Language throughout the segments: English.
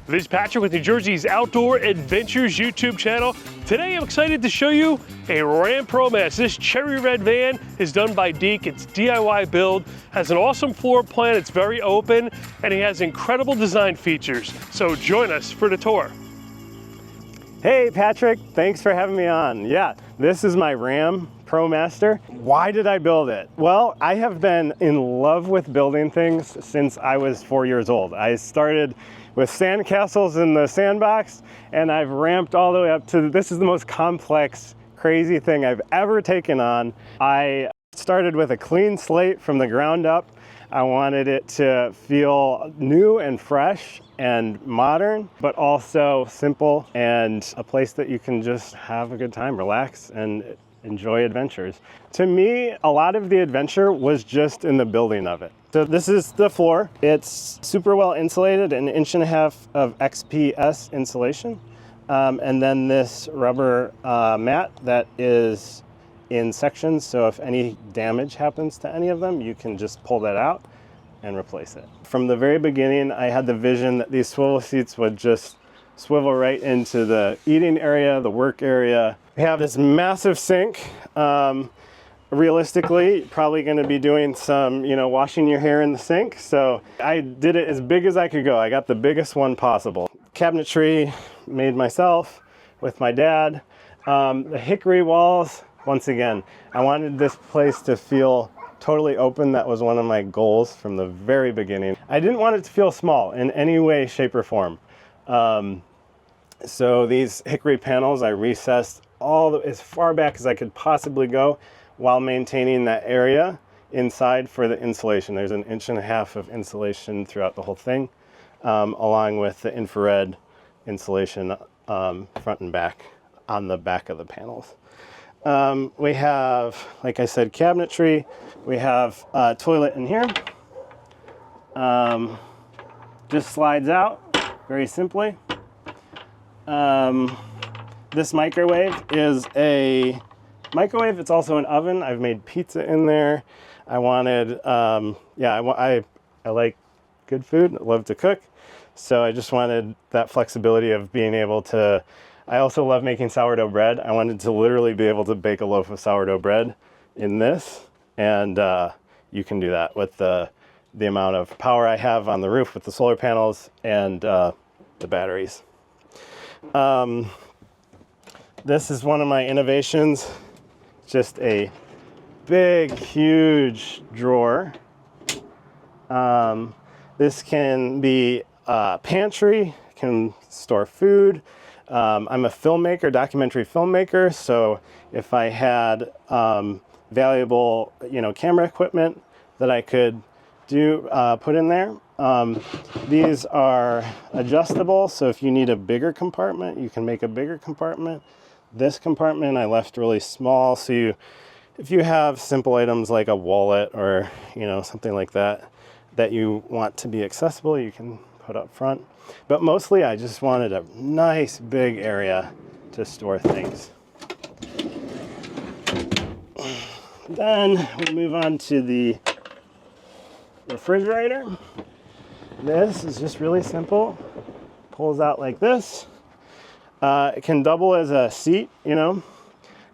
This is Patrick with New Jersey's Outdoor Adventures YouTube channel. Today I'm excited to show you a Ram ProMaster. This cherry red van is done by Deke. It's DIY build, has an awesome floor plan, it's very open, and he has incredible design features. So join us for the tour. Hey Patrick, thanks for having me on. Yeah, this is my Ram ProMaster. Why did I build it? Well, I have been in love with building things since I was 4 years old. I started with sandcastles in the sandbox, and I've ramped all the way up to this is the most complex, crazy thing I've ever taken on. I started with a clean slate from the ground up. I wanted it to feel new and fresh and modern, but also simple and a place that you can just have a good time, relax, and enjoy adventures. To me, a lot of the adventure was just in the building of it. So this is the floor. It's super well insulated, an 1.5 inch of XPS insulation. And then this rubber mat that is in sections, so if any damage happens to any of them, you can just pull that out and replace it. From the very beginning, I had the vision that these swivel seats would just swivel right into the eating area, the work area. We have this massive sink. Realistically, probably gonna be doing some, washing your hair in the sink. So I did it as big as I could go. I got the biggest one possible. Cabinetry made myself with my dad. The hickory walls, once again, I wanted this place to feel totally open. That was one of my goals from the very beginning. I didn't want it to feel small in any way, shape, or form. So these hickory panels, I recessed as far back as I could possibly go while maintaining that area inside for the insulation. There's an 1.5 inch of insulation throughout the whole thing, along with the infrared insulation front and back on the back of the panels. We have, like I said, cabinetry. We have a toilet in here. Just slides out very simply. This microwave is a microwave. It's also an oven. I've made pizza in there. I wanted, I like good food. I love to cook. So I just wanted that flexibility of being able to, I also love making sourdough bread. I wanted to literally be able to bake a loaf of sourdough bread in this. And you can do that with the amount of power I have on the roof with the solar panels and the batteries. This is one of my innovations. Just a big, huge drawer. This can be a pantry, can store food. I'm a filmmaker, documentary filmmaker, so if I had valuable, camera equipment that I could put in there. These are adjustable, so if you need a bigger compartment, you can make a bigger compartment. This compartment I left really small, so if you have simple items like a wallet or something like that that you want to be accessible, you can put up front. But mostly I just wanted a nice big area to store things. Then we move on to the refrigerator. This is just really simple. Pulls out like this. It can double as a seat,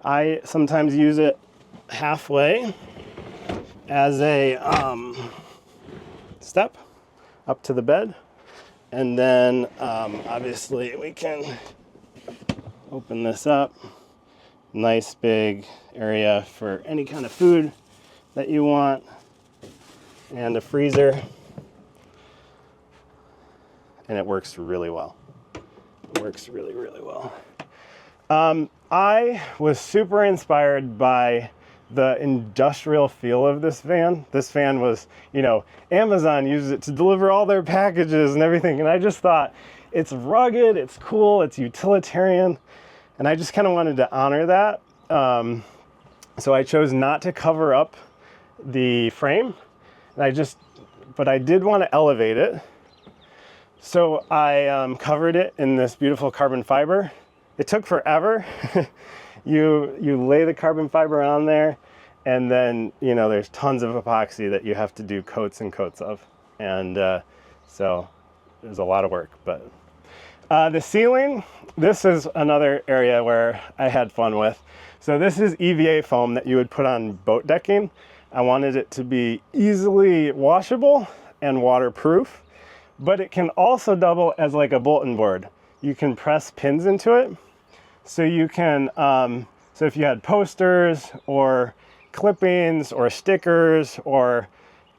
I sometimes use it halfway as a step up to the bed. And then obviously we can open this up. Nice big area for any kind of food that you want. And a freezer. And it works really well. It works really, really well. I was super inspired by the industrial feel of this van. This van was, Amazon uses it to deliver all their packages and everything. And I just thought, it's rugged, it's cool, it's utilitarian. And I just kind of wanted to honor that. So I chose not to cover up the frame. And but I did want to elevate it. So I covered it in this beautiful carbon fiber. It took forever. You lay the carbon fiber on there, and then there's tons of epoxy that you have to do coats and coats of, and so there's a lot of work. But The ceiling, this is another area where I had fun with. So this is EVA foam that you would put on boat decking. I wanted it to be easily washable and waterproof, but it can also double as like a bulletin board. You can press pins into it. So you can, so if you had posters or clippings or stickers or,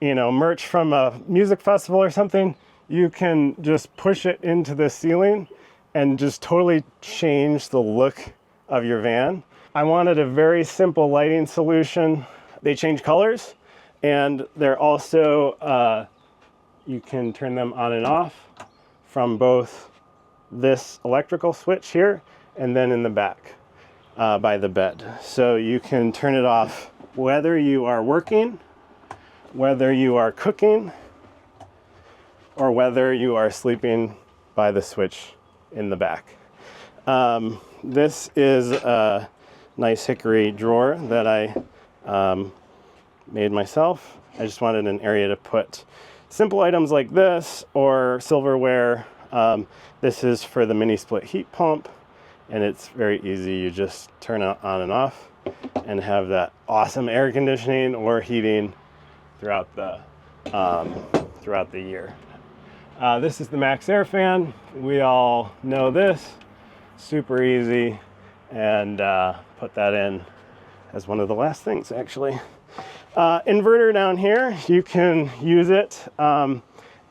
you know, merch from a music festival or something, you can just push it into the ceiling and just totally change the look of your van. I wanted a very simple lighting solution. They change colors, and they're also, you can turn them on and off from both this electrical switch here and then in the back by the bed. So you can turn it off whether you are working, whether you are cooking, or whether you are sleeping by the switch in the back. This is a nice hickory drawer that I made myself. I just wanted an area to put simple items like this or silverware. This is for the mini split heat pump, and it's very easy. You just turn it on and off and have that awesome air conditioning or heating throughout the year. This is the Max Air fan. We all know this. Super easy, and put that in as one of the last things, actually. Inverter down here, you can use it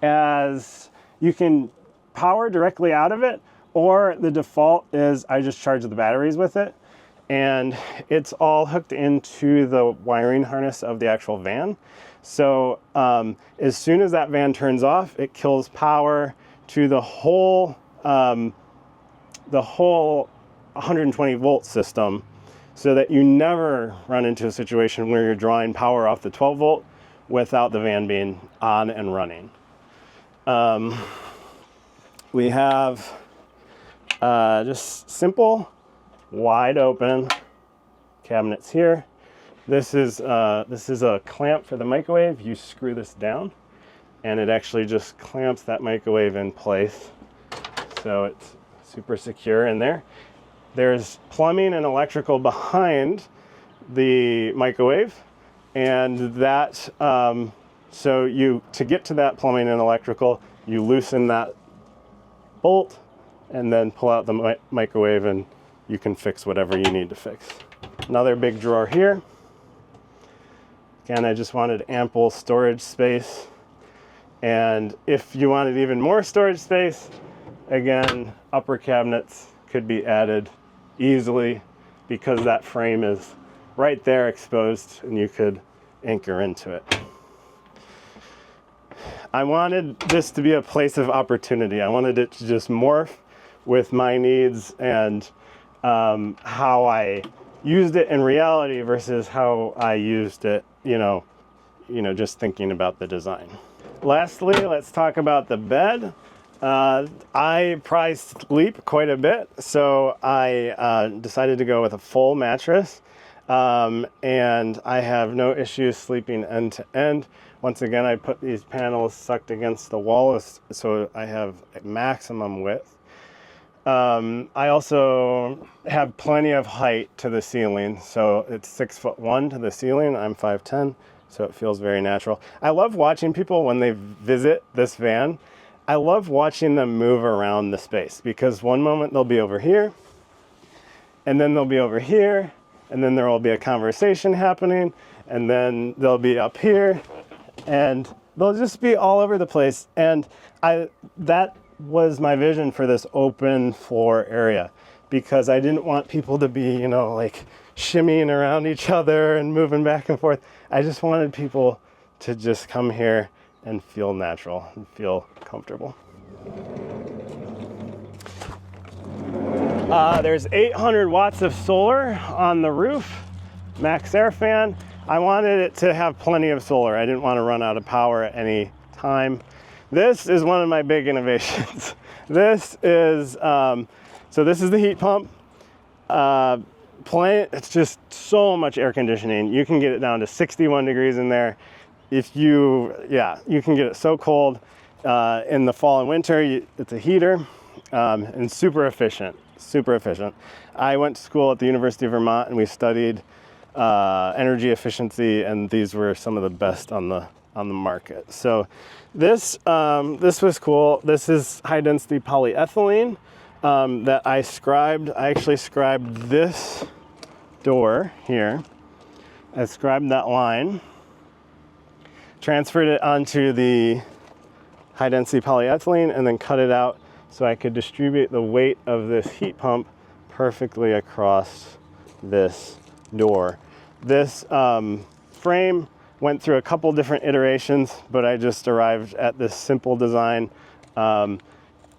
as you can power directly out of it, or the default is I just charge the batteries with it, and it's all hooked into the wiring harness of the actual van. So as soon as that van turns off, it kills power to the whole 120 volt system, so that you never run into a situation where you're drawing power off the 12 volt without the van being on and running. We have just simple, wide open cabinets here. This is a clamp for the microwave. You screw this down, and it actually just clamps that microwave in place, so it's super secure in there. There's plumbing and electrical behind the microwave, and that so to get to that plumbing and electrical, you loosen that bolt and then pull out the microwave, and you can fix whatever you need to fix. Another big drawer here. Again, I just wanted ample storage space, and if you wanted even more storage space, again, upper cabinets could be added easily because that frame is right there exposed, and you could anchor into it. I wanted this to be a place of opportunity. I wanted it to just morph with my needs and how I used it in reality versus how I used it, you know, just thinking about the design. Lastly, let's talk about the bed. I prized sleep quite a bit, so I decided to go with a full mattress, and I have no issues sleeping end to end. Once again, I put these panels sucked against the wall so I have a maximum width. I also have plenty of height to the ceiling, so it's 6'1" to the ceiling. I'm 5'10", so it feels very natural. I love watching people when they visit this van. I love watching them move around the space, because one moment they'll be over here, and then they'll be over here, and then there will be a conversation happening, and then they'll be up here, and they'll just be all over the place. And that was my vision for this open floor area, because I didn't want people to be, you know, like shimmying around each other and moving back and forth. I just wanted people to just come here and feel natural and feel comfortable. There's 800 watts of solar on the roof, Max Air fan. I wanted it to have plenty of solar. I didn't want to run out of power at any time. This is one of my big innovations. This is, so this is the heat pump. It's just so much air conditioning. You can get it down to 61 degrees in there. If you can get it so cold in the fall and winter. It's a heater. and super efficient, super efficient. I went to school at the University of Vermont and we studied energy efficiency, and these were some of the best on the market. So this was cool. This is high density polyethylene that I scribed. I actually scribed this door here. I scribed that line, transferred it onto the high density polyethylene, and then cut it out so I could distribute the weight of this heat pump perfectly across this door. This frame went through a couple different iterations, but I just arrived at this simple design.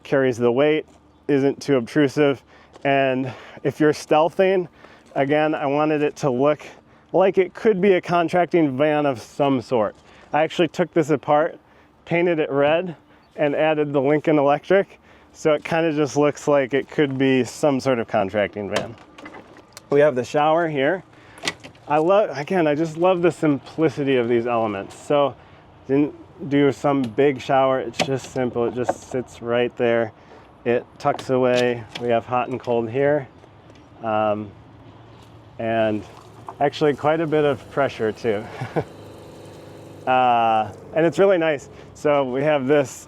Carries the weight, isn't too obtrusive, and if you're stealthing, again, I wanted it to look like it could be a contracting van of some sort. I actually took this apart, painted it red, and added the Lincoln Electric, so it kind of just looks like it could be some sort of contracting van. We have the shower here. I just love the simplicity of these elements. So didn't do some big shower, it's just simple. It just sits right there. It tucks away. We have hot and cold here. And actually quite a bit of pressure too. And it's really nice. So we have this,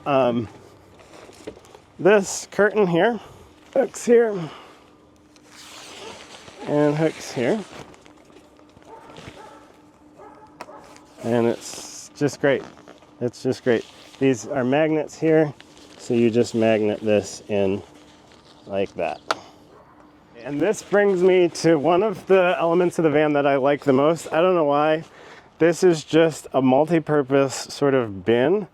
this curtain here, hooks here, and hooks here. And it's just great. It's just great. These are magnets here, so you just magnet this in like that. And this brings me to one of the elements of the van that I like the most. I don't know why. This is just a multi-purpose sort of bin.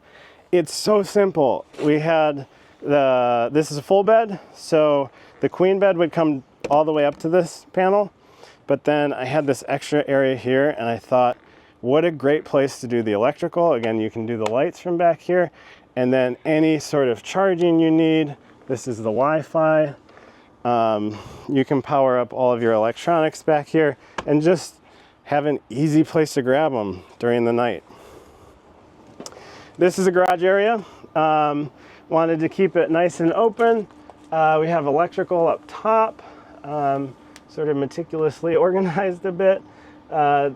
It's so simple. We had this is a full bed, so the queen bed would come all the way up to this panel, but then I had this extra area here, and I thought, what a great place to do the electrical. Again, you can do the lights from back here, and then any sort of charging you need. This is the Wi-Fi. You can power up all of your electronics back here and just have an easy place to grab them during the night. This is a garage area. Wanted to keep it nice and open. We have electrical up top, sort of meticulously organized a bit.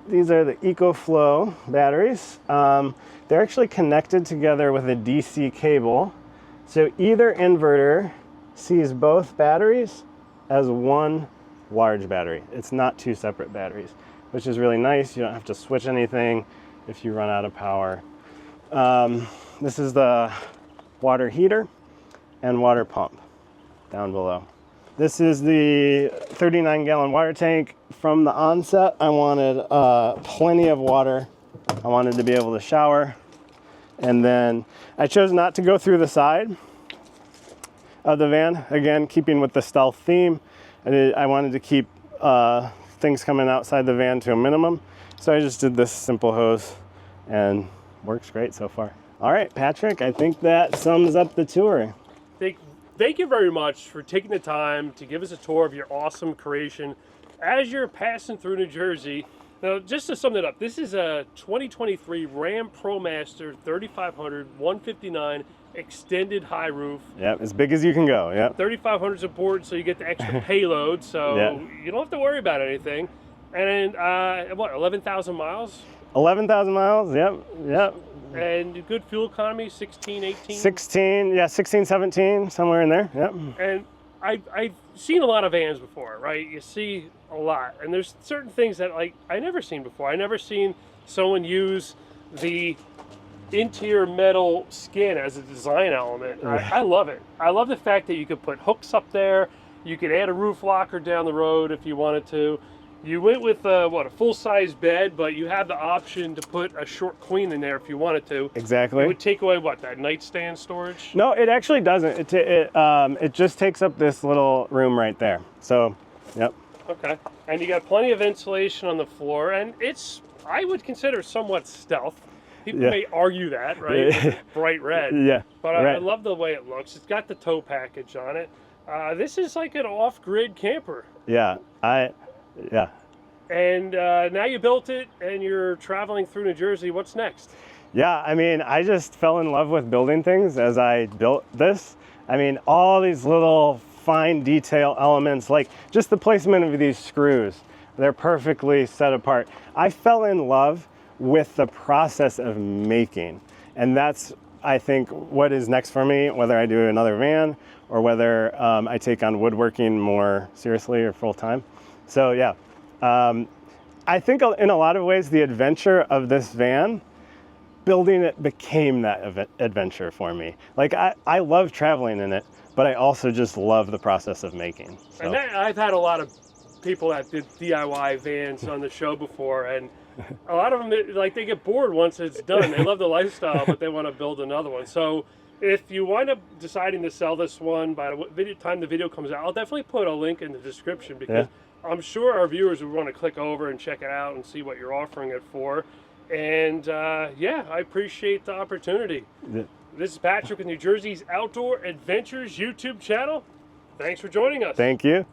These are the EcoFlow batteries. They're actually connected together with a DC cable. So either inverter sees both batteries as one large battery. It's not two separate batteries, which is really nice. You don't have to switch anything if you run out of power. This is the water heater and water pump down below. This is the 39-gallon water tank. From the onset, I wanted plenty of water. I wanted to be able to shower. And then I chose not to go through the side of the van. Again, keeping with the stealth theme. I wanted to keep things coming outside the van to a minimum. So I just did this simple hose, and works great so far. All right, Patrick, I think that sums up the tour. Thank you very much for taking the time to give us a tour of your awesome creation as you're passing through New Jersey. Now, just to sum it up, this is a 2023 Ram ProMaster 3500 159 extended high roof. Yep, as big as you can go. Yep. 3500 support, so you get the extra payload, so yeah. You don't have to worry about anything. And then, what, 11,000 miles? 11,000 miles, yep, yep. And good fuel economy, 16, 18? 16, yeah, 16, 17, somewhere in there, yep. And I've seen a lot of vans before, right? You see a lot, and there's certain things that I never seen before. I never seen someone use the interior metal skin as a design element. I love it. I love the fact that you could put hooks up there. You could add a roof locker down the road if you wanted to. You went with a full-size bed, but you had the option to put a short queen in there if you wanted to. Exactly. It would take away that nightstand storage? No, it actually doesn't. It just takes up this little room right there. So, yep. Okay. And you got plenty of insulation on the floor, and I would consider somewhat stealth. People may argue that, right? It's bright red. Yeah. But I love the way it looks. It's got the tow package on it. This is like an off-grid camper. Yeah. Yeah. And now you built it, and you're traveling through New Jersey. What's next? Yeah, I mean, I just fell in love with building things as I built this. I mean, all these little fine detail elements, like just the placement of these screws, they're perfectly set apart. I fell in love with the process of making, and that's, I think, what is next for me, whether I do another van or whether I take on woodworking more seriously or full time. So yeah, I think in a lot of ways the adventure of this van, building it became that adventure for me. Like I love traveling in it, but I also just love the process of making. So. And I've had a lot of people that did DIY vans on the show before, and a lot of them, like, they get bored once it's done. They love the lifestyle, but they want to build another one. So if you wind up deciding to sell this one by the time the video comes out, I'll definitely put a link in the description, because I'm sure our viewers would want to click over and check it out and see what you're offering it for. And yeah, I appreciate the opportunity. This is Patrick with New Jersey's Outdoor Adventures YouTube channel. Thanks for joining us. Thank you.